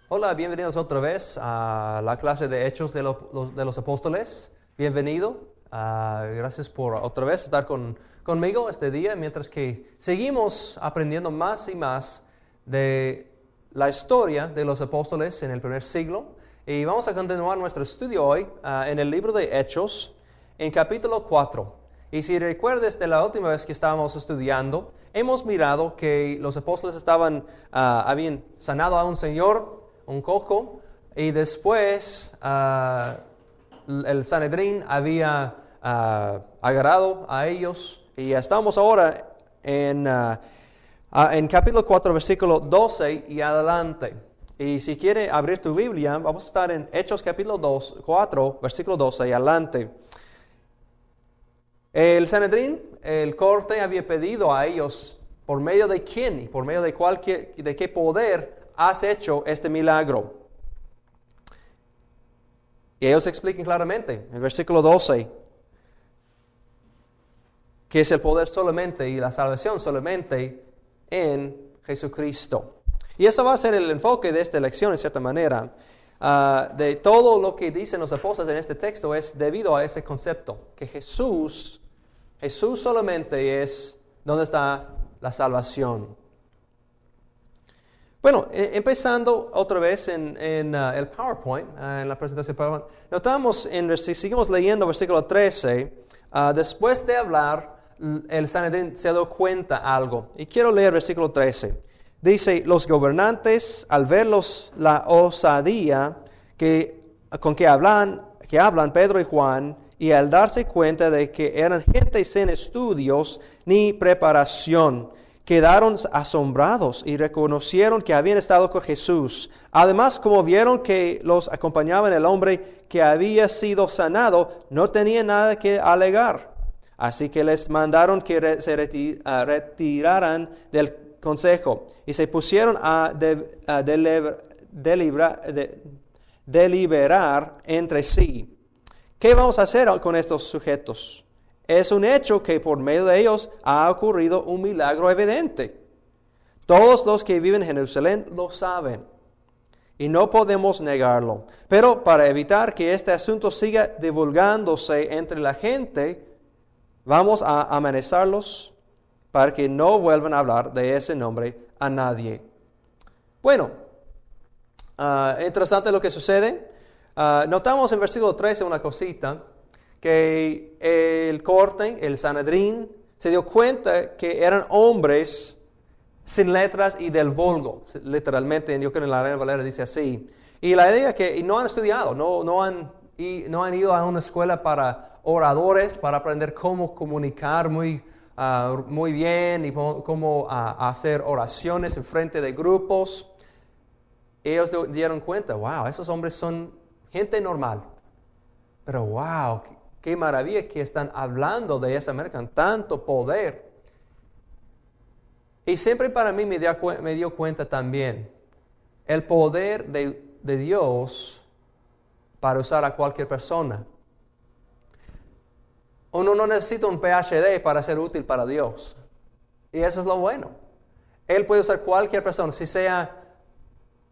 Hola, bienvenidos otra vez a la clase de Hechos de los Apóstoles. Bienvenido. Gracias por otra vez estar conmigo este día, mientras que seguimos aprendiendo más y más de la historia de los apóstoles en el primer siglo. Y vamos a continuar nuestro estudio hoy en el libro de Hechos, en capítulo 4. Y si recuerdes de la última vez que estábamos estudiando, hemos mirado que los apóstoles habían sanado a un señor, un cojo, y después el Sanedrín había agarrado a ellos, y estamos ahora en capítulo 4, versículo 12 y adelante. Y si quiere abrir tu Biblia, vamos a estar en Hechos capítulo 4, versículo 12 y adelante. El Sanedrín, el corte, había pedido a ellos, ¿por medio de quién y por medio de qué poder has hecho este milagro? Y ellos explican claramente, en el versículo 12, que es el poder solamente y la salvación solamente en Jesucristo. Y eso va a ser el enfoque de esta lección, en cierta manera. De todo lo que dicen los apóstoles en este texto es debido a ese concepto, que Jesús solamente es donde está la salvación. Bueno, empezando otra vez en el PowerPoint, en la presentación PowerPoint, notamos, si seguimos leyendo versículo 13, después de hablar, el Sanedrín se dio cuenta algo. Y quiero leer versículo 13. Dice, los gobernantes, al ver la osadía con que hablan Pedro y Juan, y al darse cuenta de que eran gente sin estudios ni preparación, quedaron asombrados y reconocieron que habían estado con Jesús. Además, como vieron que los acompañaba el hombre que había sido sanado, no tenían nada que alegar. Así que les mandaron que se retiraran del consejo y se pusieron a deliberar entre sí. ¿Qué vamos a hacer con estos sujetos? Es un hecho que por medio de ellos ha ocurrido un milagro evidente. Todos los que viven en Jerusalén lo saben y no podemos negarlo. Pero para evitar que este asunto siga divulgándose entre la gente, vamos a amenazarlos para que no vuelvan a hablar de ese nombre a nadie. Bueno, interesante lo que sucede. Notamos en versículo 13 una cosita, que el corte, el Sanedrín, se dio cuenta que eran hombres sin letras y del vulgo. Literalmente, yo creo que en la Reina Valera dice así. Y la idea es que no han estudiado, no han ido a una escuela para oradores, para aprender cómo comunicar muy bien y cómo hacer oraciones en frente de grupos. Ellos dieron cuenta, wow, esos hombres son gente normal. Pero wow, qué maravilla que están hablando de esa manera con tanto poder. Y siempre para mí me dio cuenta también el poder de Dios para usar a cualquier persona. Uno no necesita un PhD para ser útil para Dios. Y eso es lo bueno. Él puede usar cualquier persona, si sea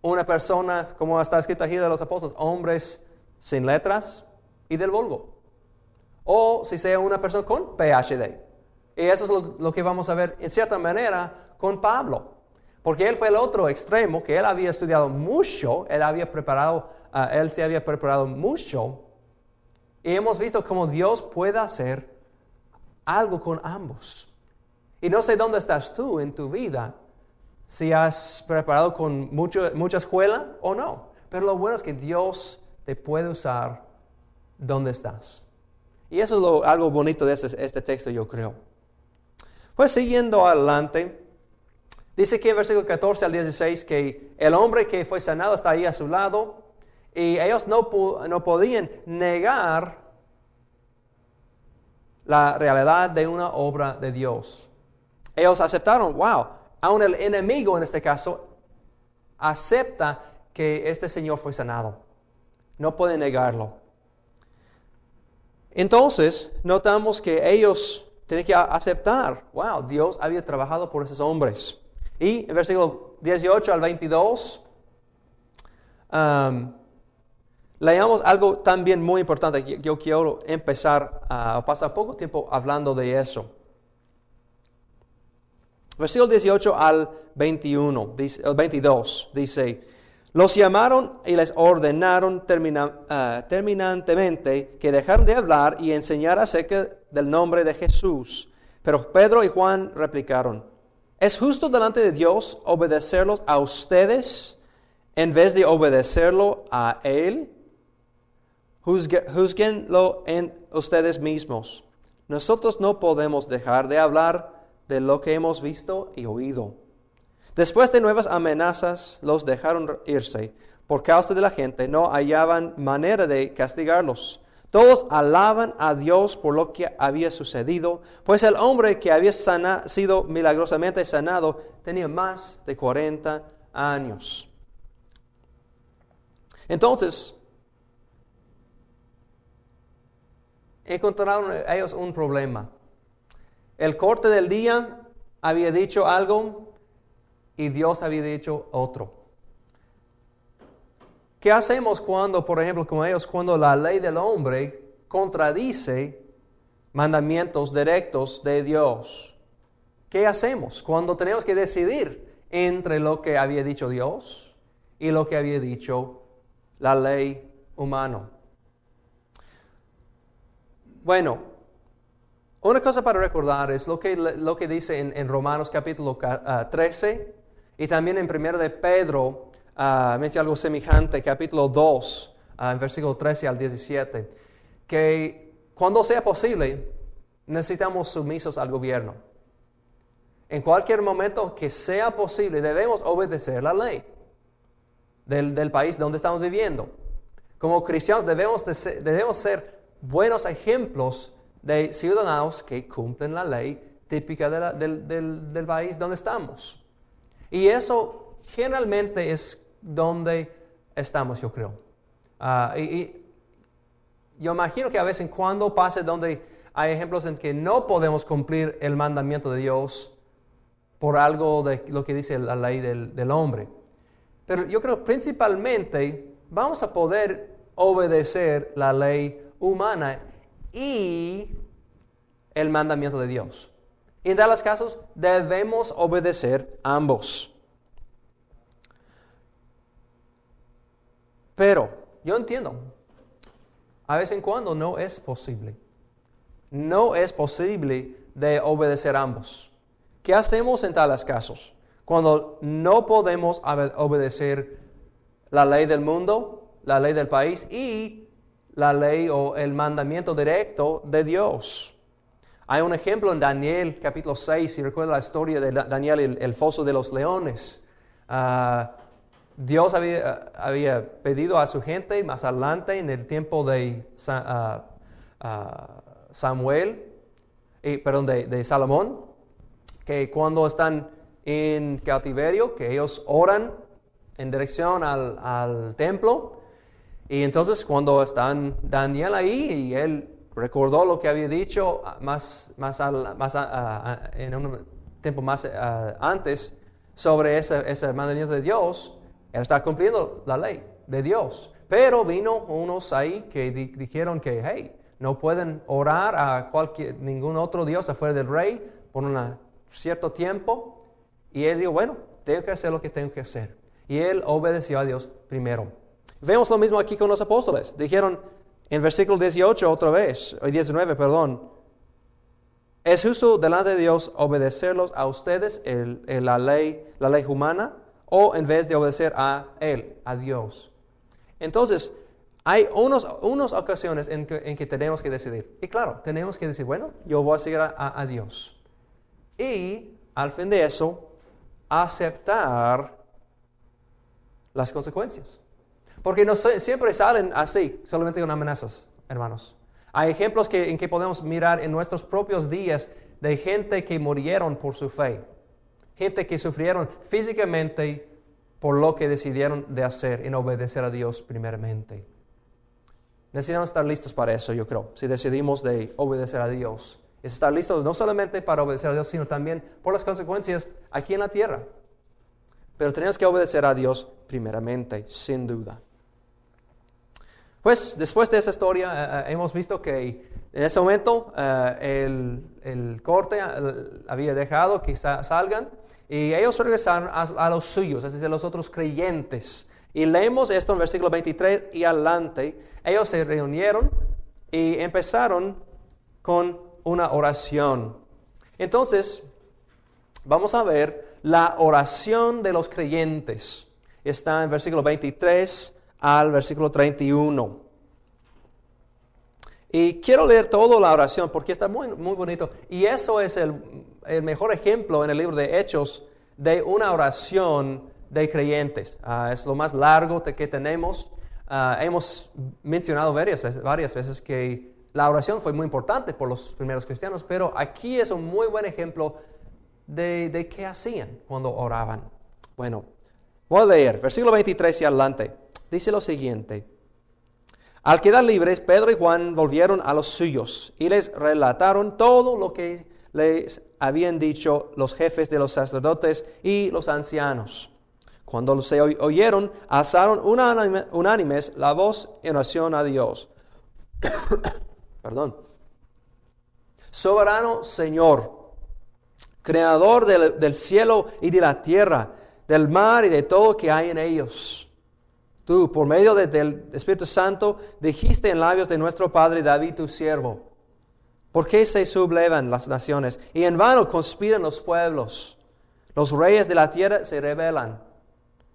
una persona, como está escrito aquí de los apóstoles, hombres sin letras y del vulgo. O si sea una persona con PhD. Y eso es lo que vamos a ver en cierta manera con Pablo. Porque él fue el otro extremo, que él había estudiado mucho, él se había preparado mucho. Y hemos visto cómo Dios puede hacer algo con ambos. Y no sé dónde estás tú en tu vida, si has preparado con mucha escuela o no. Pero lo bueno es que Dios te puede usar donde estás. Y eso es algo bonito de este texto, yo creo. Pues siguiendo adelante, dice que en versículo 14 al 16 que el hombre que fue sanado está ahí a su lado y ellos no podían negar la realidad de una obra de Dios. Ellos aceptaron, wow, aún el enemigo en este caso acepta que este Señor fue sanado. No pueden negarlo. Entonces, notamos que ellos tienen que aceptar, wow, Dios había trabajado por esos hombres. Y en versículo 18 al 22, leamos algo también muy importante. Yo quiero empezar a pasar poco tiempo hablando de eso. Versículo 18 al 21, el 22, dice: los llamaron y les ordenaron terminantemente que dejaran de hablar y enseñar acerca del nombre de Jesús. Pero Pedro y Juan replicaron: ¿es justo delante de Dios obedecerlos a ustedes en vez de obedecerlo a Él? Juzguenlo en ustedes mismos. Nosotros no podemos dejar de hablar de lo que hemos visto y oído. Después de nuevas amenazas, los dejaron irse. Por causa de la gente, no hallaban manera de castigarlos. Todos alaban a Dios por lo que había sucedido, pues el hombre que había sido milagrosamente sanado tenía más de 40 años. Entonces, encontraron ellos un problema. El corte del día había dicho algo y Dios había dicho otro. ¿Qué hacemos cuando, por ejemplo, como ellos, cuando la ley del hombre contradice mandamientos directos de Dios? ¿Qué hacemos cuando tenemos que decidir entre lo que había dicho Dios y lo que había dicho la ley humana? Bueno, una cosa para recordar es lo que dice en Romanos capítulo 13 y también en 1 de Pedro, menciona algo semejante, capítulo 2, en versículo 13 al 17, que cuando sea posible necesitamos sumisos al gobierno. En cualquier momento que sea posible debemos obedecer la ley del país donde estamos viviendo. Como cristianos debemos ser buenos ejemplos de ciudadanos que cumplen la ley típica del país donde estamos. Y eso generalmente es donde estamos, yo creo. Y yo imagino que a veces cuando pasa donde hay ejemplos en que no podemos cumplir el mandamiento de Dios por algo de lo que dice la ley del hombre. Pero yo creo principalmente vamos a poder obedecer la ley humana y el mandamiento de Dios. Y en tales casos debemos obedecer ambos. Pero yo entiendo, a vez en cuando no es posible. No es posible de obedecer ambos. ¿Qué hacemos en tales casos? Cuando no podemos obedecer la ley del mundo, la ley del país y la ley o el mandamiento directo de Dios. Hay un ejemplo en Daniel capítulo 6, si recuerda la historia de Daniel y el foso de los leones. Dios había pedido a su gente más adelante en el tiempo de de Salomón, que cuando están en cautiverio, que ellos oran en dirección al templo. Y entonces cuando están Daniel ahí y él recordó lo que había dicho en un tiempo más antes sobre ese mandamiento de Dios, él está cumpliendo la ley de Dios. Pero vino unos ahí que dijeron que, hey, no pueden orar a ningún otro Dios afuera del rey por un cierto tiempo. Y él dijo, bueno, tengo que hacer lo que tengo que hacer. Y él obedeció a Dios primero. Vemos lo mismo aquí con los apóstoles. Dijeron en versículo 18 otra vez, o 19, perdón. ¿Es justo delante de Dios obedecerlos a ustedes la ley humana o en vez de obedecer a Él, a Dios? Entonces, hay unas ocasiones en que tenemos que decidir. Y claro, tenemos que decir, bueno, yo voy a seguir a Dios. Y al fin de eso, aceptar las consecuencias. Porque no siempre salen así, solamente con amenazas, hermanos. Hay ejemplos en que podemos mirar en nuestros propios días de gente que murieron por su fe. Gente que sufrieron físicamente por lo que decidieron de hacer en obedecer a Dios primeramente. Necesitamos estar listos para eso, yo creo, si decidimos de obedecer a Dios. Es estar listos no solamente para obedecer a Dios, sino también por las consecuencias aquí en la tierra. Pero tenemos que obedecer a Dios primeramente, sin duda. Pues después de esa historia hemos visto que en ese momento el corte había dejado que salgan y ellos regresaron a los suyos, es decir, los otros creyentes. Y leemos esto en versículo 23 y adelante. Ellos se reunieron y empezaron con una oración. Entonces, vamos a ver la oración de los creyentes. Está en versículo 23 al versículo 31. Y quiero leer toda la oración porque está muy, muy bonito. Y eso es el mejor ejemplo en el libro de Hechos de una oración de creyentes. Es lo más largo que tenemos. Hemos mencionado varias veces que la oración fue muy importante por los primeros cristianos, pero aquí es un muy buen ejemplo de qué hacían cuando oraban. Bueno, voy a leer, versículo 23 y adelante. Dice lo siguiente: al quedar libres, Pedro y Juan volvieron a los suyos y les relataron todo lo que les habían dicho los jefes de los sacerdotes y los ancianos. Cuando se oyeron, alzaron unánimes la voz en oración a Dios. Perdón. Soberano Señor, Creador del cielo y de la tierra, del mar y de todo que hay en ellos. Tú, por medio del Espíritu Santo, dijiste en labios de nuestro Padre David, tu siervo: ¿por qué se sublevan las naciones y en vano conspiran los pueblos? Los reyes de la tierra se rebelan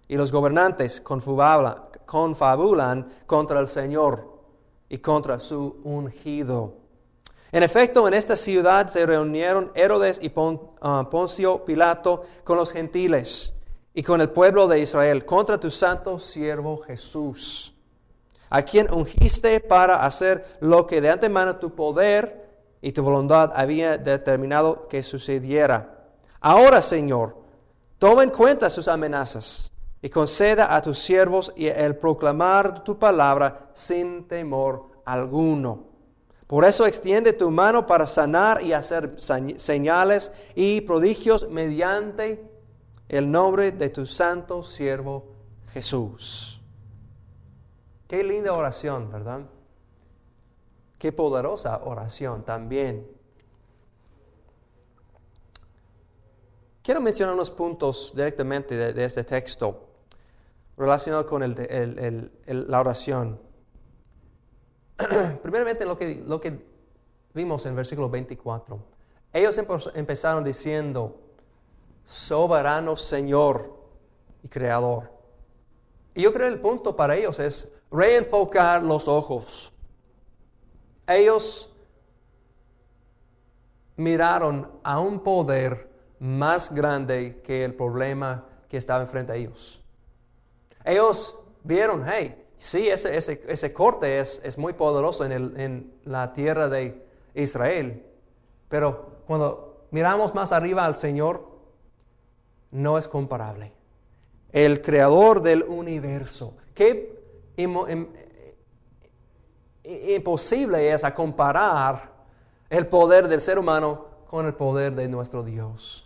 y los gobernantes confabulan contra el Señor y contra su ungido. En efecto, en esta ciudad se reunieron Herodes y Poncio Pilato con los gentiles y con el pueblo de Israel contra tu santo siervo Jesús, a quien ungiste para hacer lo que de antemano tu poder y tu voluntad había determinado que sucediera. Ahora, Señor, toma en cuenta sus amenazas y conceda a tus siervos el proclamar tu palabra sin temor alguno. Por eso extiende tu mano para sanar y hacer señales y prodigios mediante el nombre de tu santo siervo Jesús. Qué linda oración, ¿verdad? Qué poderosa oración también. Quiero mencionar unos puntos directamente de este texto relacionados con la oración. Primeramente, lo que vimos en versículo 24. Ellos empezaron diciendo: soberano Señor y Creador. Y yo creo que el punto para ellos es reenfocar los ojos. Ellos miraron a un poder más grande que el problema que estaba enfrente a ellos. Ellos vieron, hey, sí, ese corte es muy poderoso en la tierra de Israel, pero cuando miramos más arriba al Señor, no es comparable. El creador del universo. Qué imposible es a comparar el poder del ser humano con el poder de nuestro Dios.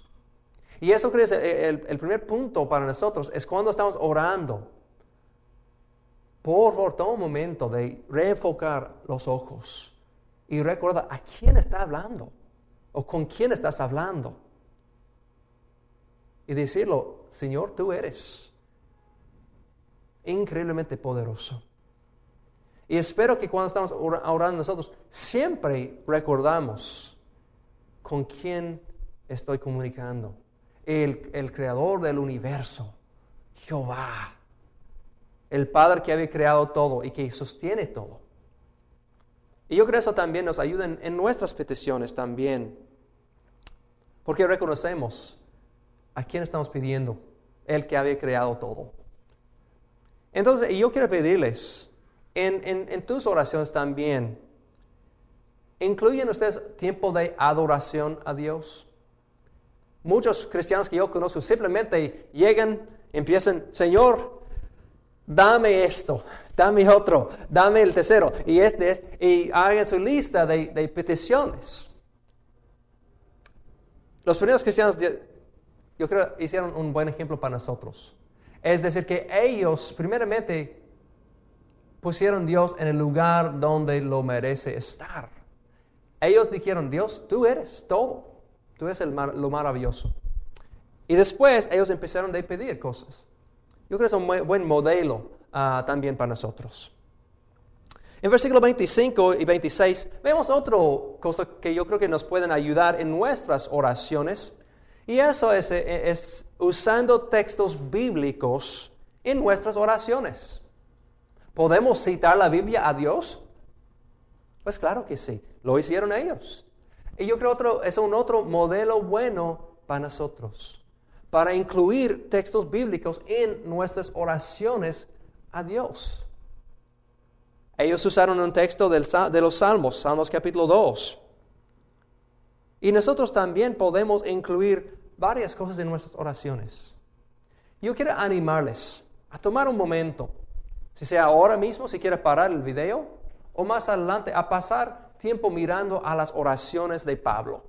Y eso creo que el primer punto para nosotros es cuando estamos orando. Por favor, toma un momento de reenfocar los ojos y recuerda a quién está hablando o con quién estás hablando. Y decirlo: Señor, tú eres increíblemente poderoso. Y espero que cuando estamos orando nosotros, siempre recordamos con quién estoy comunicando. El creador del universo, Jehová. El Padre que había creado todo y que sostiene todo. Y yo creo que eso también nos ayuda en nuestras peticiones también. Porque reconocemos a quién estamos pidiendo, el que había creado todo. Entonces, y yo quiero pedirles, en tus oraciones también, ¿incluyen ustedes tiempo de adoración a Dios? Muchos cristianos que yo conozco simplemente llegan, empiezan: Señor, dame esto, dame otro, dame el tercero, y y hagan su lista de peticiones. Los primeros cristianos, yo yo creo, hicieron un buen ejemplo para nosotros. Es decir, que ellos primeramente pusieron a Dios en el lugar donde lo merece estar. Ellos dijeron, Dios, tú eres todo. Tú eres lo maravilloso. Y después ellos empezaron a pedir cosas. Yo creo que es un buen modelo también para nosotros. En versículos 25 y 26 vemos otra cosa que yo creo que nos pueden ayudar en nuestras oraciones. Y eso es usando textos bíblicos en nuestras oraciones. ¿Podemos citar la Biblia a Dios? Pues claro que sí. Lo hicieron ellos. Y yo creo que es un otro modelo bueno para nosotros. Para incluir textos bíblicos en nuestras oraciones a Dios. Ellos usaron un texto de los Salmos, Salmos capítulo 2. Y nosotros también podemos incluir varias cosas en nuestras oraciones. Yo quiero animarles a tomar un momento, si sea ahora mismo, si quiere parar el video, o más adelante, a pasar tiempo mirando a las oraciones de Pablo.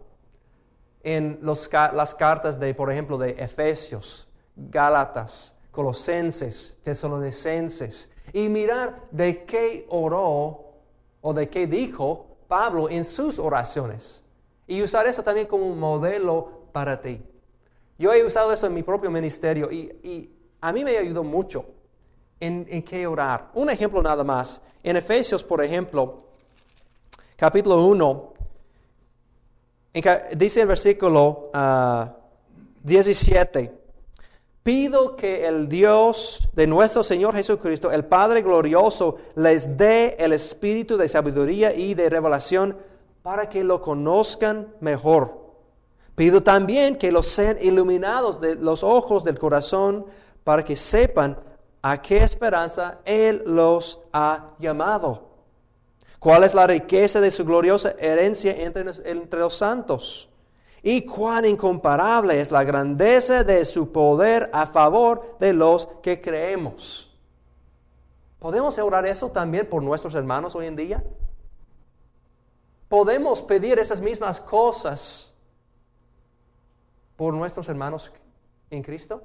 En las cartas por ejemplo, de Efesios, Gálatas, Colosenses, Tesalonicenses, y mirar de qué oró o de qué dijo Pablo en sus oraciones. Y usar eso también como un modelo para ti. Yo he usado eso en mi propio ministerio y a mí me ayudó mucho en qué orar. Un ejemplo nada más. En Efesios, por ejemplo, capítulo 1, dice en versículo 17, pido que el Dios de nuestro Señor Jesucristo, el Padre glorioso, les dé el espíritu de sabiduría y de revelación para que lo conozcan mejor. Pido también que los sean iluminados de los ojos del corazón para que sepan a qué esperanza Él los ha llamado. ¿Cuál es la riqueza de su gloriosa herencia entre los santos? Y cuán incomparable es la grandeza de su poder a favor de los que creemos. ¿Podemos orar eso también por nuestros hermanos hoy en día? ¿Podemos pedir esas mismas cosas por nuestros hermanos en Cristo?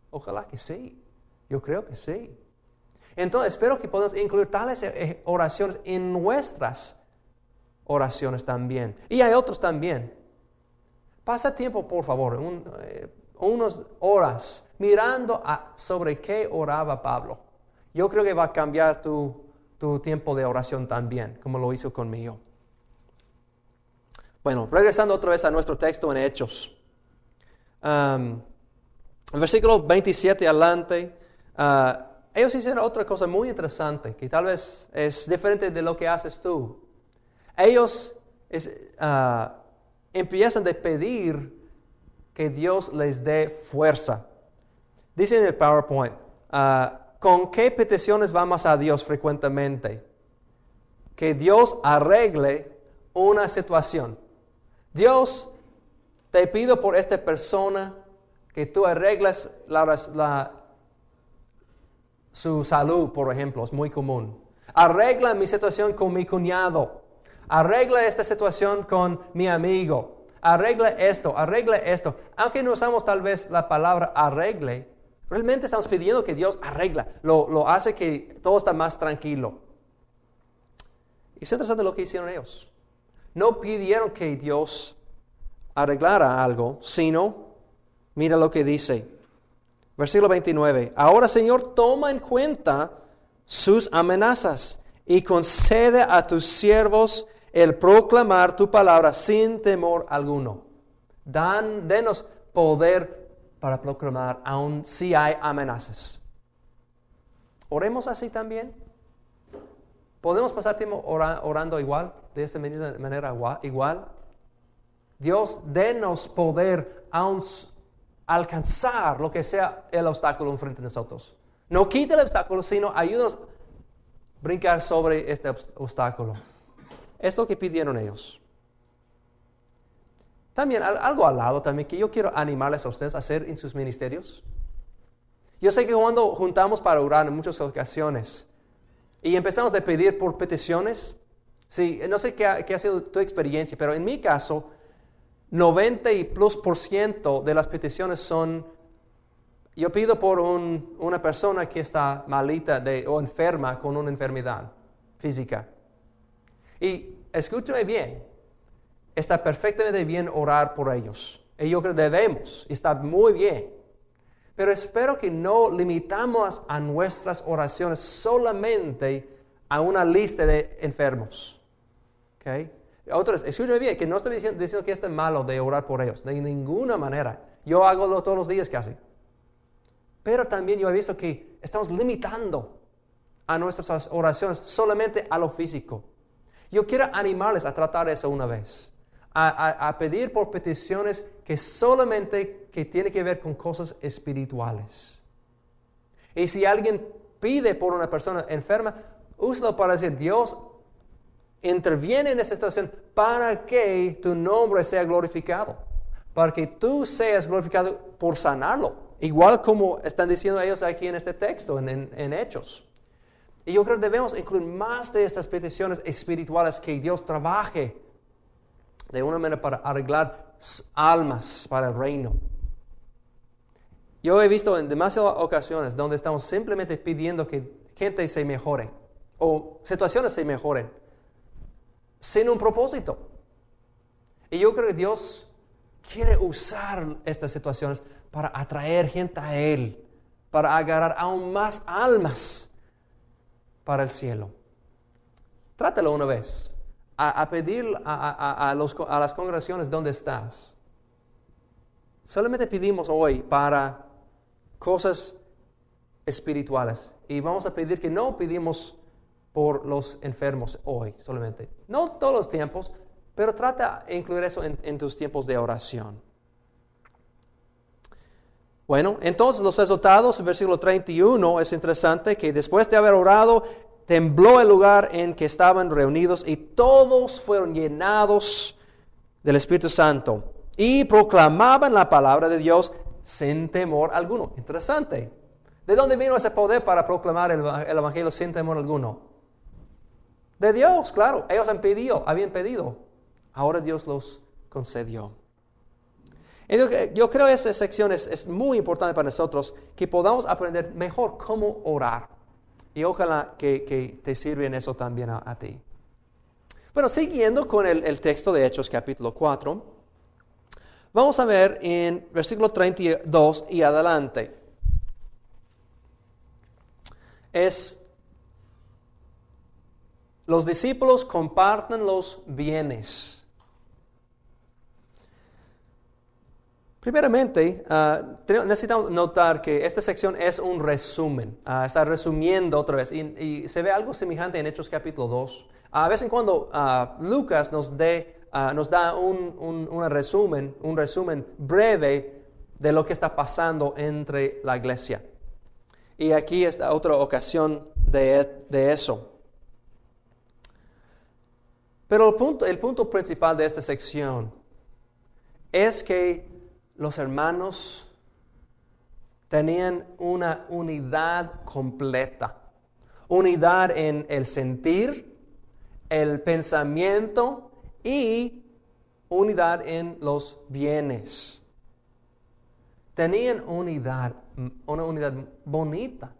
Ojalá que sí. Yo creo que sí. Entonces, espero que podamos incluir tales oraciones en nuestras oraciones también. Y hay otros también. Pasa tiempo, por favor, unas horas mirando sobre qué oraba Pablo. Yo creo que va a cambiar tu tiempo de oración también, como lo hizo conmigo. Bueno, regresando otra vez a nuestro texto en Hechos. El versículo 27 adelante, ellos hicieron otra cosa muy interesante, que tal vez es diferente de lo que haces tú. Ellos empiezan a pedir que Dios les dé fuerza. Dice en el PowerPoint, ¿con qué peticiones vamos a Dios frecuentemente? Que Dios arregle una situación. Dios, te pido por esta persona que tú arregles su salud, por ejemplo, es muy común. Arregla mi situación con mi cuñado. Arregla esta situación con mi amigo. Arregla esto. Aunque no usamos tal vez la palabra arregle, realmente estamos pidiendo que Dios arregla. Lo hace que todo está más tranquilo. Y es interesante lo que hicieron ellos. No pidieron que Dios arreglara algo, sino, mira lo que dice. Versículo 29. Ahora, Señor, toma en cuenta sus amenazas y concede a tus siervos el proclamar tu palabra sin temor alguno. Denos poder para proclamar, aun si hay amenazas. Oremos así también. ¿Podemos pasar tiempo orando igual, de esta manera igual? Dios, denos poder aun alcanzar lo que sea el obstáculo enfrente de nosotros. No quita el obstáculo, sino ayúdanos a brincar sobre este obstáculo. Es lo que pidieron ellos. También algo al lado también que yo quiero animarles a ustedes a hacer en sus ministerios. Yo sé que cuando juntamos para orar en muchas ocasiones y empezamos a pedir por peticiones, sí, no sé qué ha sido tu experiencia, pero en mi caso, 90% de las peticiones son, yo pido por una persona que está malita o enferma con una enfermedad física. Y escúchame bien, está perfectamente bien orar por ellos. Y yo creo que debemos, y está muy bien. Pero espero que no limitamos a nuestras oraciones solamente a una lista de enfermos. ¿Okay? Otros, escúchame bien, que no estoy diciendo que es malo de orar por ellos, de ninguna manera. Yo hago todos los días casi. Pero también yo he visto que estamos limitando a nuestras oraciones solamente a lo físico. Yo quiero animarles a tratar eso una vez. A pedir por peticiones que solamente que tiene que ver con cosas espirituales. Y si alguien pide por una persona enferma, úsalo para decir, Dios, interviene en esta situación para que tu nombre sea glorificado, para que tú seas glorificado por sanarlo, igual como están diciendo ellos aquí en este texto, en Hechos. Y yo creo que debemos incluir más de estas peticiones espirituales, que Dios trabaje de una manera para arreglar almas para el reino. Yo he visto en demasiadas ocasiones donde estamos simplemente pidiendo que gente se mejore o situaciones se mejoren sin un propósito. Y yo creo que Dios quiere usar estas situaciones para atraer gente a Él, para agarrar aún más almas para el cielo. Trátalo una vez, a pedir a las congregaciones donde estás. Solamente pedimos hoy para cosas espirituales. Y vamos a pedir que no pedimos por los enfermos hoy solamente. No todos los tiempos, pero trata de incluir eso en tus tiempos de oración. Bueno, entonces los resultados, en versículo 31, es interesante que después de haber orado, tembló el lugar en que estaban reunidos y todos fueron llenados del Espíritu Santo y proclamaban la palabra de Dios sin temor alguno. Interesante. ¿De dónde vino ese poder para proclamar el Evangelio sin temor alguno? De Dios, claro. Ellos habían pedido. Ahora Dios los concedió. Yo creo que esa sección es muy importante para nosotros, que podamos aprender mejor cómo orar. Y ojalá que te sirva en eso también a ti. Bueno, siguiendo con el texto de Hechos capítulo 4, vamos a ver en versículo 32 y adelante. Los discípulos comparten los bienes. Primeramente, necesitamos notar que esta sección es un resumen. Está resumiendo otra vez. Y se ve algo semejante en Hechos capítulo 2. A vez en cuando Lucas nos da un resumen breve de lo que está pasando entre la iglesia. Y aquí está otra ocasión de eso. Pero el punto principal de esta sección es que los hermanos tenían una unidad completa. Unidad en el sentir, el pensamiento y unidad en los bienes. Tenían una unidad bonita.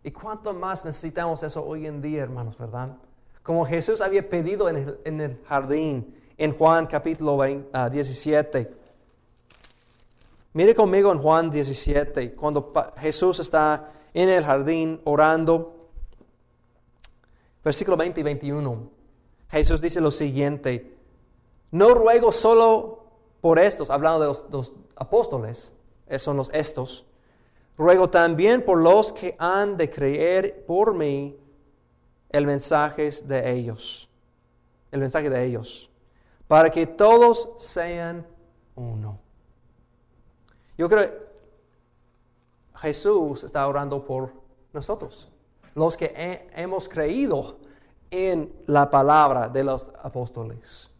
¿Y cuánto más necesitamos eso hoy en día, hermanos, verdad? Como Jesús había pedido en el jardín, en Juan capítulo 17. Mire conmigo en Juan 17, cuando Jesús está en el jardín orando. Versículo 20 y 21. Jesús dice lo siguiente: no ruego solo por estos, hablando de los apóstoles, son los estos. Ruego también por los que han de creer por mí el mensaje de ellos, para que todos sean uno. Yo creo que Jesús está orando por nosotros, los que hemos creído en la palabra de los apóstoles.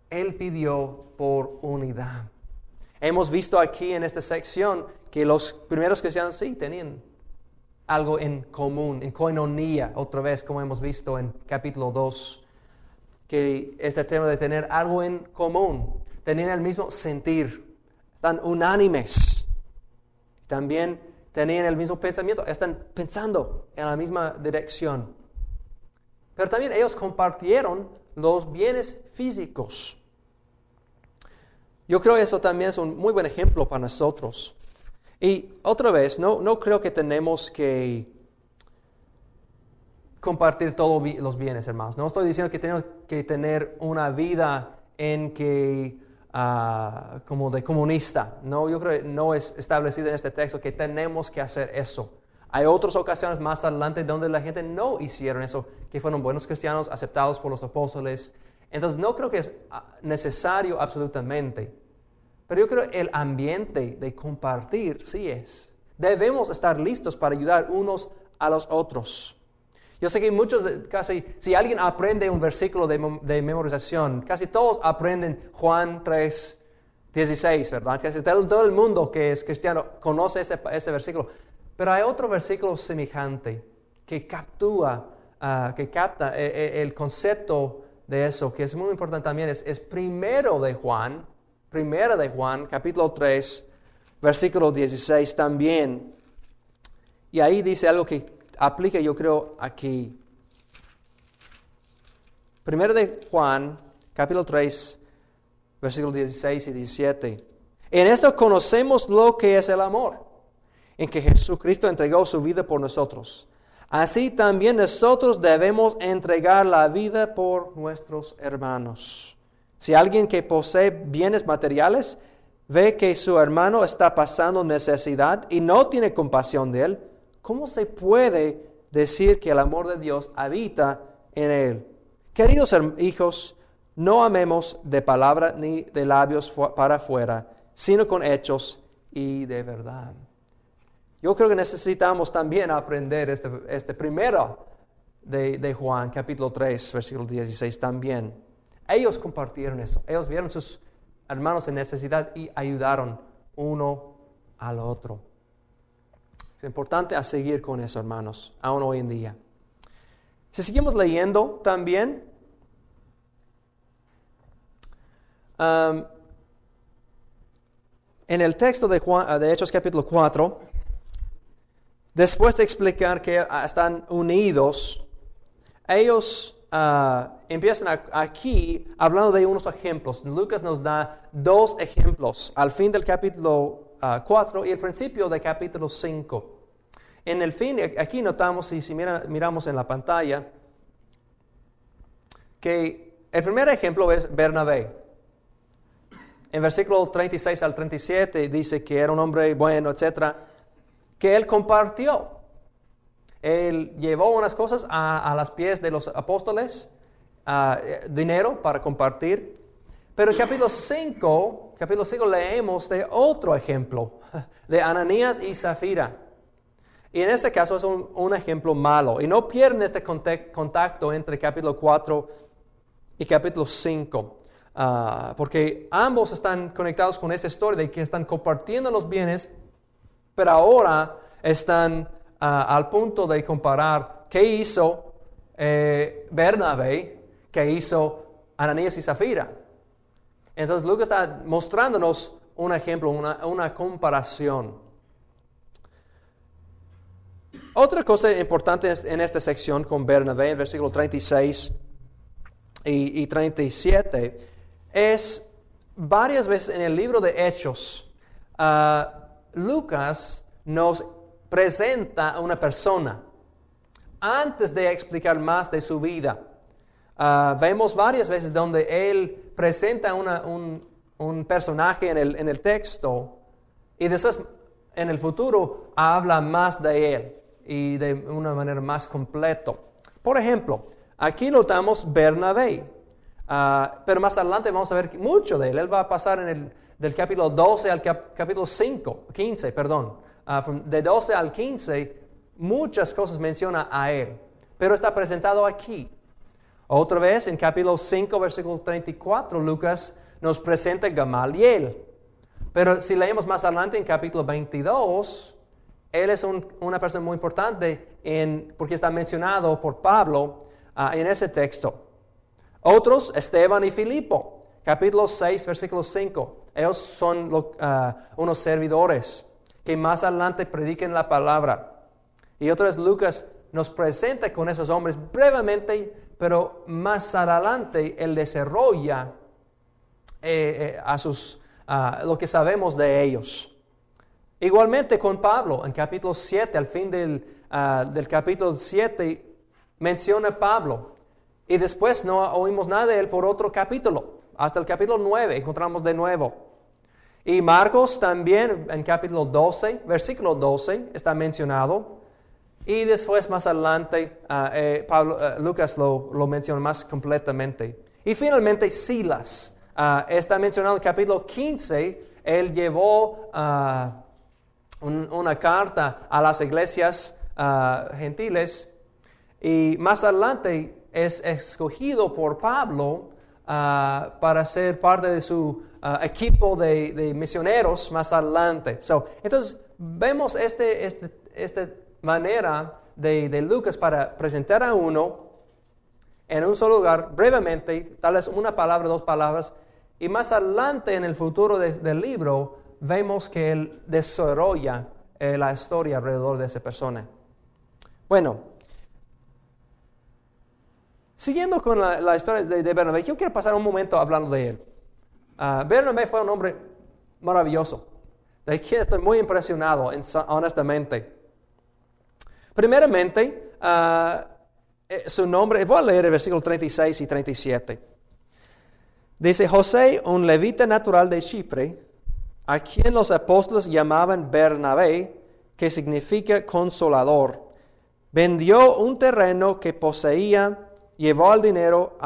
Él pidió por unidad. Hemos visto aquí en esta sección que los primeros cristianos sí tenían algo en común, en koinonía, otra vez como hemos visto en capítulo 2, que este tema de tener algo en común, tenían el mismo sentir, están unánimes. También tenían el mismo pensamiento, están pensando en la misma dirección. Pero también ellos compartieron los bienes físicos. Yo creo que eso también es un muy buen ejemplo para nosotros. Y otra vez, no creo que tenemos que compartir todos los bienes, hermanos. No estoy diciendo que tenemos que tener una vida en que, como de comunista. No, yo creo que no es establecido en este texto que tenemos que hacer eso. Hay otras ocasiones más adelante donde la gente no hicieron eso, que fueron buenos cristianos aceptados por los apóstoles. Entonces no creo que es necesario absolutamente. Pero yo creo que el ambiente de compartir sí es. Debemos estar listos para ayudar unos a los otros. Yo sé que muchos, casi, si alguien aprende un versículo de memorización, casi todos aprenden Juan 3:16, ¿verdad? Casi todo el mundo que es cristiano conoce ese versículo. Pero hay otro versículo semejante que capta el concepto de eso, que es muy importante también. Es primera de Juan, capítulo 3, versículo 16 también. Y ahí dice algo que aplica, yo creo, aquí. Primero de Juan, capítulo 3, versículos 16 y 17. En esto conocemos lo que es el amor, en que Jesucristo entregó su vida por nosotros. Así también nosotros debemos entregar la vida por nuestros hermanos. Si alguien que posee bienes materiales ve que su hermano está pasando necesidad y no tiene compasión de él, ¿cómo se puede decir que el amor de Dios habita en él? Queridos hijos, no amemos de palabra ni de labios para afuera, sino con hechos y de verdad. Yo creo que necesitamos también aprender este primero de Juan, capítulo 3, versículo 16 también. Ellos compartieron eso. Ellos vieron sus hermanos en necesidad y ayudaron uno al otro. Es importante a seguir con eso, hermanos, aún hoy en día. Si seguimos leyendo también, en el texto de Hechos capítulo 4, después de explicar que están unidos, ellos empiezan aquí hablando de unos ejemplos. Lucas nos da 2 ejemplos al fin del capítulo 4 y el principio del capítulo 5. En el fin, aquí notamos, y si miramos en la pantalla, que el primer ejemplo es Bernabé. En versículo 36 al 37 dice que era un hombre bueno, etc., que él compartió. Él llevó unas cosas a los pies de los apóstoles, dinero para compartir. Pero en capítulo 5 leemos de otro ejemplo, de Ananías y Zafira. Y en este caso es un ejemplo malo. Y no pierden este contacto entre capítulo 4 y capítulo 5. Porque ambos están conectados con esta historia de que están compartiendo los bienes, pero ahora están al punto de comparar qué hizo Bernabé, qué hizo Ananías y Zafira. Entonces Lucas está mostrándonos un ejemplo, una comparación. Otra cosa importante en esta sección con Bernabé, en versículo 36 y 37, es varias veces en el libro de Hechos, Lucas nos presenta a una persona antes de explicar más de su vida. Vemos varias veces donde él presenta un personaje en el texto y después en el futuro habla más de él y de una manera más completa. Por ejemplo, aquí notamos Bernabé, pero más adelante vamos a ver mucho de él. Él va a pasar del capítulo 12 al capítulo 15, de 12 al 15, muchas cosas menciona a él, pero está presentado aquí. Otra vez, en capítulo 5, versículo 34, Lucas nos presenta a Gamaliel. Pero si leemos más adelante en capítulo 22, él es una persona muy importante porque está mencionado por Pablo en ese texto. Otros, Esteban y Filipo, Capítulo 6, versículo 5. Ellos son unos servidores que más adelante prediquen la palabra. Y otra vez Lucas nos presenta con esos hombres brevemente, pero más adelante él desarrolla lo que sabemos de ellos. Igualmente con Pablo, en capítulo 7, al fin del capítulo 7, menciona a Pablo. Y después no oímos nada de él por otro capítulo. Hasta el capítulo 9 encontramos de nuevo. Y Marcos también en capítulo 12, versículo 12, está mencionado. Y después más adelante Lucas lo menciona más completamente. Y finalmente Silas. Está mencionado en el capítulo 15. Él llevó una carta a las iglesias gentiles. Y más adelante es escogido por Pablo para ser parte de su equipo de misioneros más adelante. Entonces, vemos esta manera de Lucas para presentar a uno en un solo lugar, brevemente, tal vez una palabra, dos palabras, y más adelante en el futuro del libro, vemos que él desarrolla la historia alrededor de esa persona. Bueno, siguiendo con la historia de Bernabé, yo quiero pasar un momento hablando de él. Bernabé fue un hombre maravilloso, de quien estoy muy impresionado, honestamente. Primeramente, su nombre, voy a leer el versículo 36 y 37. Dice, José, un levita natural de Chipre, a quien los apóstoles llamaban Bernabé, que significa consolador, vendió un terreno que poseía, llevó el dinero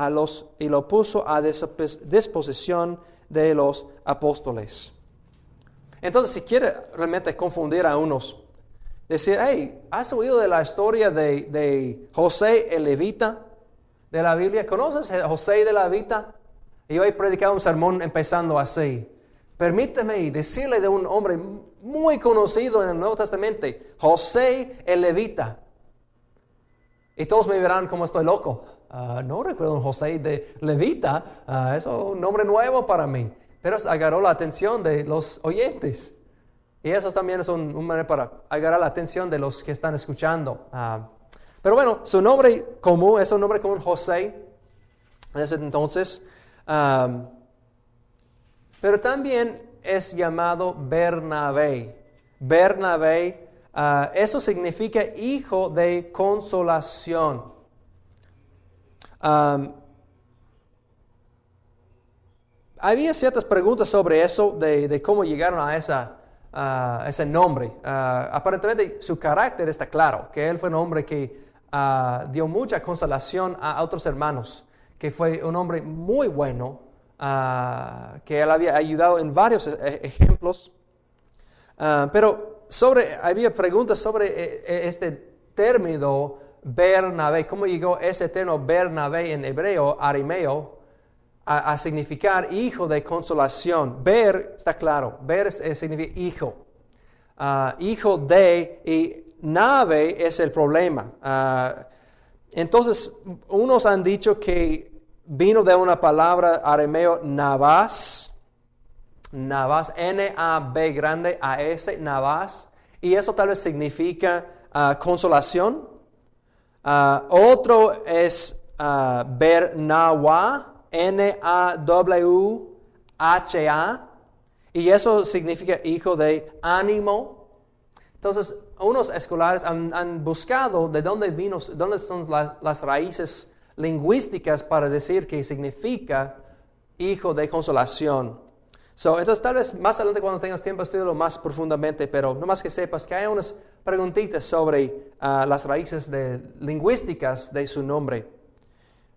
y lo puso a disposición de los apóstoles. Entonces, si quiere realmente confundir a unos, decir, hey, ¿has oído de la historia de José el levita de la Biblia? ¿Conoces a José de la Levita? Y yo he predicado un sermón empezando así. Permíteme decirle de un hombre muy conocido en el Nuevo Testamento, José el levita. Y todos me verán como estoy loco. No recuerdo un José de levita. Eso es un nombre nuevo para mí. Pero agarró la atención de los oyentes. Y eso también es un manera para agarrar la atención de los que están escuchando. Pero bueno, su nombre común es un nombre común, José. En ese entonces. Pero también es llamado Bernabé. Bernabé, eso significa hijo de consolación. Había ciertas preguntas sobre eso, de cómo llegaron a ese nombre. Aparentemente su carácter está claro, que él fue un hombre que dio mucha consolación a otros hermanos, que fue un hombre muy bueno, que él había ayudado en varios ejemplos. Pero había preguntas sobre este término Bernabé, cómo llegó ese término Bernabé en hebreo, arameo, a significar hijo de consolación. Ber, está claro, ber significa hijo. Hijo de, y nave es el problema. Entonces, unos han dicho que vino de una palabra arameo navas, N-A-B grande A-S, navas, y eso tal vez significa consolación. Otro es Bernawha, N-A-W-H-A, y eso significa hijo de ánimo. Entonces, unos escolares han buscado de dónde son las raíces lingüísticas para decir que significa hijo de consolación. Entonces, tal vez más adelante cuando tengas tiempo estudiarlo más profundamente, pero nomás que sepas que hay unas preguntitas sobre las raíces lingüísticas de su nombre.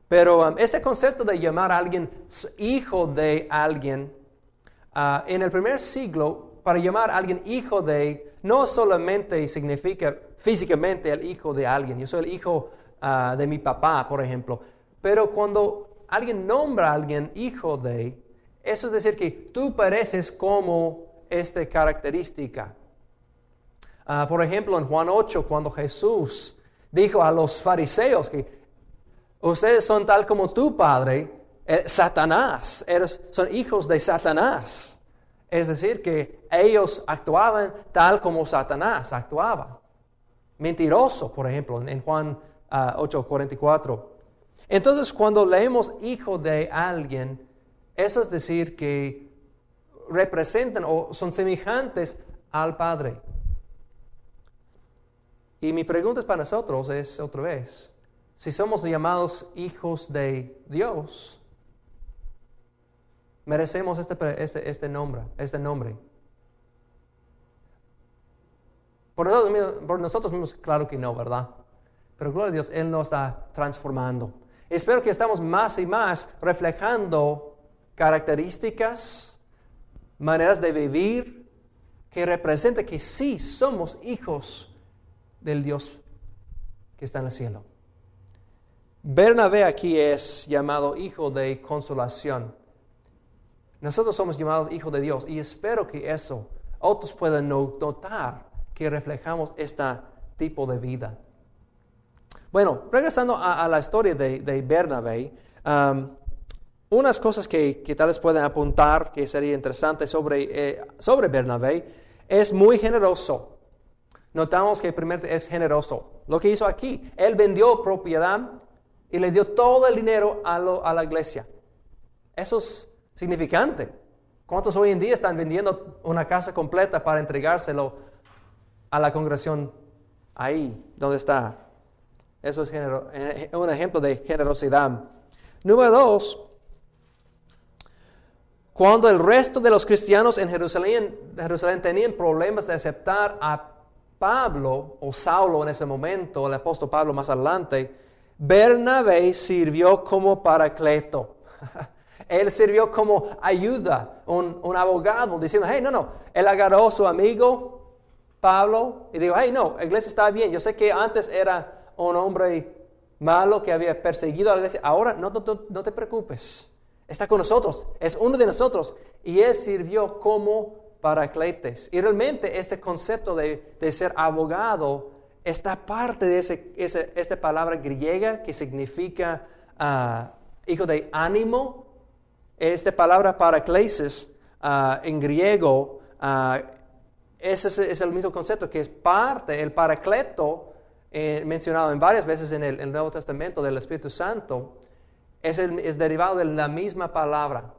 Pero este concepto de llamar a alguien hijo de alguien, en el primer siglo, para llamar a alguien hijo de, no solamente significa físicamente el hijo de alguien. Yo soy el hijo de mi papá, por ejemplo. Pero cuando alguien nombra a alguien hijo de, eso es decir que tú pareces como esta característica. Por ejemplo, en Juan 8, cuando Jesús dijo a los fariseos que ustedes son tal como tu padre, Satanás, son hijos de Satanás. Es decir, que ellos actuaban tal como Satanás actuaba. Mentiroso, por ejemplo, en Juan 8:44. Entonces, cuando leemos hijo de alguien, eso es decir que representan o son semejantes al Padre. Y mi pregunta para nosotros es otra vez, si somos llamados hijos de Dios, merecemos este nombre. Por nosotros mismos, claro que no, ¿verdad? Pero gloria a Dios, Él nos está transformando. Espero que estamos más y más reflejando características, maneras de vivir, que representa que sí somos hijos del Dios que está en el cielo. Bernabé aquí es llamado hijo de consolación. Nosotros somos llamados hijos de Dios y espero que eso otros puedan notar que reflejamos este tipo de vida. Bueno, regresando a la historia de Bernabé, unas cosas que tal vez pueden apuntar que sería interesante sobre Bernabé, es muy generoso. Notamos que primero es generoso. Lo que hizo aquí, él vendió propiedad y le dio todo el dinero a la iglesia. Eso es significante. ¿Cuántos hoy en día están vendiendo una casa completa para entregárselo a la congregación ahí donde está? Eso es un ejemplo de generosidad. Número 2, cuando el resto de los cristianos en Jerusalén tenían problemas de aceptar a Pablo o Saulo en ese momento, el apóstol Pablo más adelante, Bernabé sirvió como paracleto. Él sirvió como ayuda, un abogado, diciendo, hey, no, él agarró a su amigo Pablo y dijo, hey, no, la iglesia está bien, yo sé que antes era un hombre malo que había perseguido a la iglesia, ahora no te preocupes, está con nosotros, es uno de nosotros, y él sirvió como paracletes. Y realmente este concepto de ser abogado está parte de esta palabra griega que significa hijo de ánimo. Esta palabra paraclesis en griego ese es el mismo concepto que es parte, el paracleto mencionado en varias veces en el Nuevo Testamento del Espíritu Santo es derivado de la misma palabra.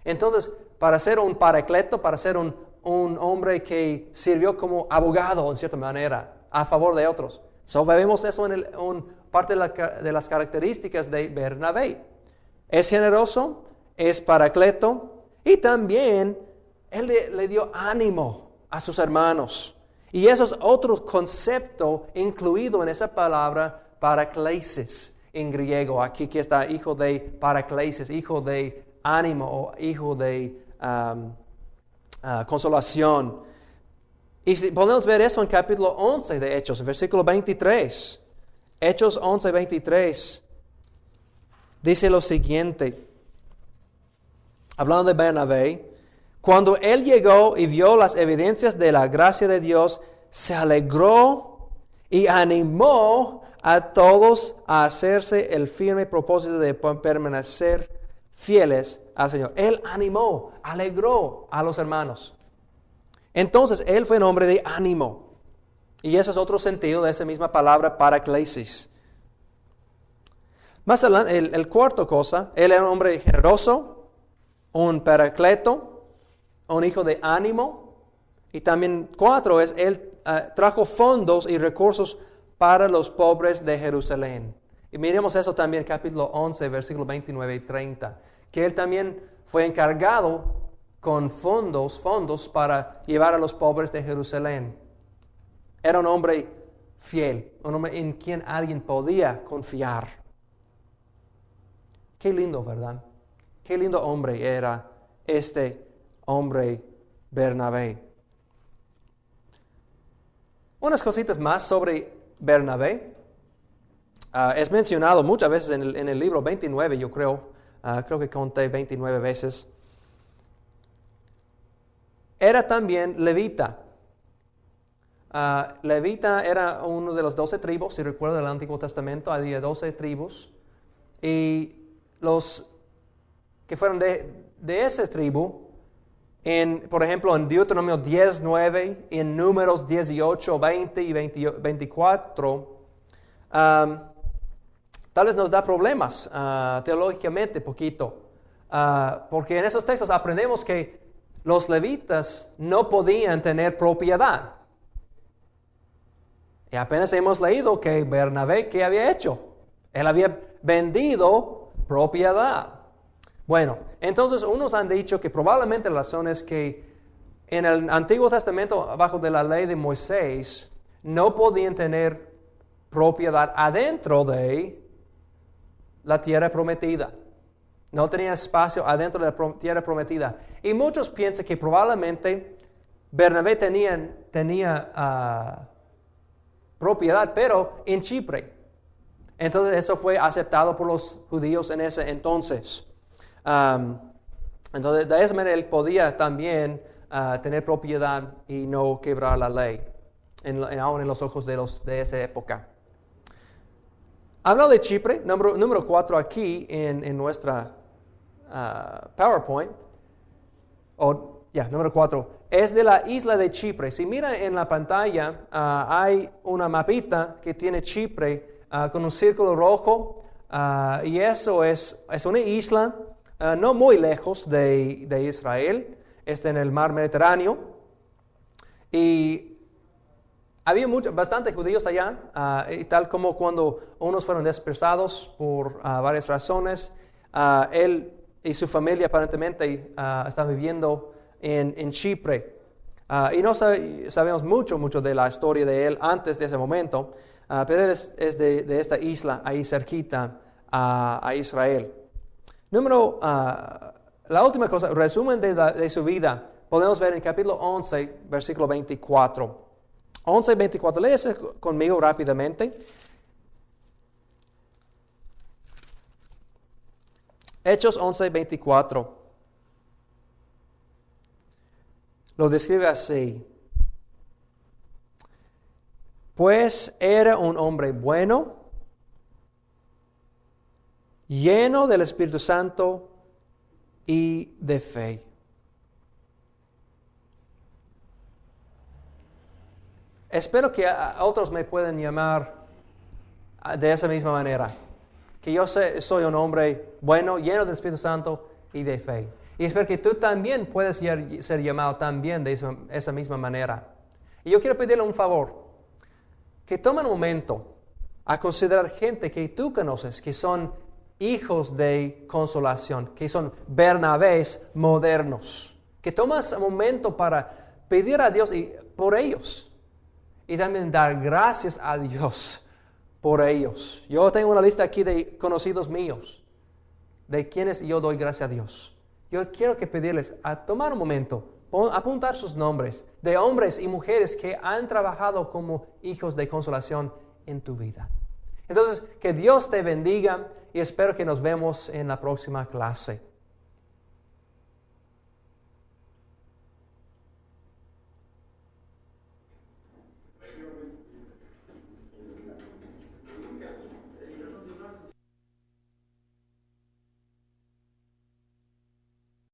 Entonces, para ser un paracleto, para ser un hombre que sirvió como abogado en cierta manera a favor de otros. Vemos eso en parte de las características de Bernabé. Es generoso, es paracleto y también él le dio ánimo a sus hermanos. Y eso es otro concepto incluido en esa palabra paraclesis en griego. Aquí que está hijo de paraclesis, hijo de ánimo o hijo de consolación. Y podemos ver eso en capítulo 11 de Hechos, versículo 23. Hechos 11, 23. Dice lo siguiente, hablando de Bernabé, cuando él llegó y vio las evidencias de la gracia de Dios, se alegró y animó a todos a hacerse el firme propósito de permanecer fieles al Señor. Él animó, alegró a los hermanos. Entonces, él fue un hombre de ánimo. Y ese es otro sentido de esa misma palabra paraclesis. Más adelante, el cuarto cosa, él era un hombre generoso, un paracleto, un hijo de ánimo. Y también 4 es, él trajo fondos y recursos para los pobres de Jerusalén. Y miremos eso también, capítulo 11, versículos 29 y 30. Que él también fue encargado con fondos para llevar a los pobres de Jerusalén. Era un hombre fiel, un hombre en quien alguien podía confiar. Qué lindo, ¿verdad? Qué lindo hombre era este hombre Bernabé. Unas cositas más sobre Bernabé. Es mencionado muchas veces en el libro 29, yo creo. Creo que conté 29 veces. Era también levita. Levita era uno de los 12 tribus, si recuerdo del Antiguo Testamento, había 12 tribus. Y los que fueron de esa tribu, por ejemplo, en Deuteronomio 10:9, en Números 18, 20 y 24, tal vez nos da problemas teológicamente poquito, porque en esos textos aprendemos que los levitas no podían tener propiedad. Y apenas hemos leído que Bernabé, ¿qué había hecho? Él había vendido propiedad. Bueno, entonces unos han dicho que probablemente la razón es que en el Antiguo Testamento, bajo de la ley de Moisés, no podían tener propiedad adentro de la tierra prometida. No tenían espacio adentro de la tierra prometida. Y muchos piensan que probablemente Bernabé tenía propiedad, pero en Chipre. Entonces eso fue aceptado por los judíos en ese entonces. Entonces de esa manera él podía también tener propiedad y no quebrar la ley, aún en los ojos de esa época. Habla de Chipre, número 4 aquí en nuestra PowerPoint. Número 4. Es de la isla de Chipre. Si mira en la pantalla, hay una mapita que tiene Chipre con un círculo rojo. Y eso es una isla no muy lejos de Israel. Está en el mar Mediterráneo. Y había bastantes judíos allá, y tal como cuando unos fueron dispersados por varias razones, él y su familia aparentemente están viviendo en Chipre. Y no sabemos mucho de la historia de él antes de ese momento, pero él es de esta isla ahí cerquita a Israel. La última cosa, resumen de su vida, podemos ver en capítulo 11, versículo 24. 11:24, léese conmigo rápidamente. Hechos 11:24. Lo describe así. Pues era un hombre bueno, lleno del Espíritu Santo y de fe. Espero que otros me puedan llamar de esa misma manera. Que yo soy un hombre bueno, lleno del Espíritu Santo y de fe. Y espero que tú también puedas ser llamado también de esa misma manera. Y yo quiero pedirle un favor. Que tomen un momento a considerar gente que tú conoces, que son hijos de consolación, que son Bernabés modernos. Que tomas un momento para pedir a Dios por ellos. Y también dar gracias a Dios por ellos. Yo tengo una lista aquí de conocidos míos, de quienes yo doy gracias a Dios. Yo quiero pedirles a tomar un momento, apuntar sus nombres de hombres y mujeres que han trabajado como hijos de consolación en tu vida. Entonces, que Dios te bendiga y espero que nos vemos en la próxima clase.